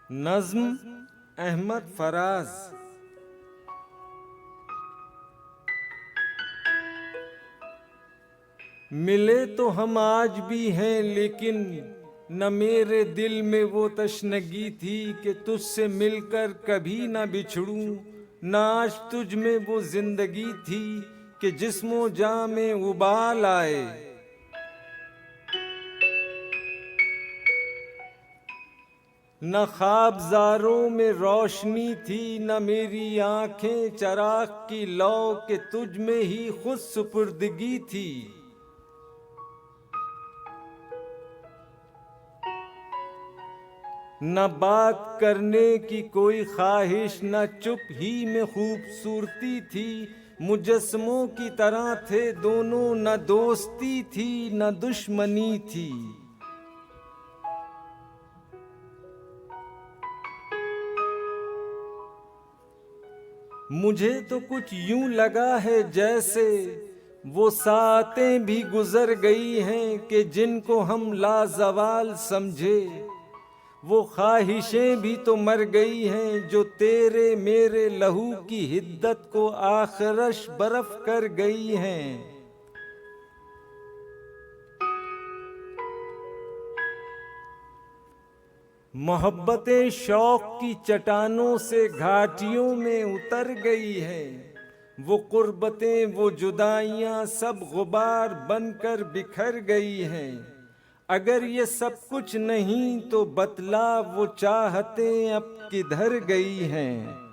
नज़्म अहमद फराज। मिले तो हम आज भी हैं, लेकिन न मेरे दिल में वो तशनगी थी कि तुझसे मिलकर कभी न बिछड़ूं। न आज तुझ में वो जिंदगी थी कि जिस्मो जां में उबाल आए। न ख्वाबज़ारों में रोशनी थी, न मेरी आंखें चराग की लौ के तुझ में ही खुद सुपुर्दगी थी। न बात करने की कोई ख्वाहिश, न चुप ही में खूबसूरती थी। मुजस्समों की तरह थे दोनों, न दोस्ती थी न दुश्मनी थी। मुझे तो कुछ यूं लगा है जैसे वो सातें भी गुजर गई हैं कि जिनको हम लाजवाल समझे। वो ख्वाहिशें भी तो मर गई हैं जो तेरे मेरे लहू की हिद्दत को आखरश बर्फ कर गई हैं। मोहब्बतें शौक की चट्टानों से घाटियों में उतर गई हैं। वो कुर्बतें वो जुदाइयां सब गुबार बनकर बिखर गई हैं। अगर ये सब कुछ नहीं तो बतला वो चाहतें अब किधर गई हैं।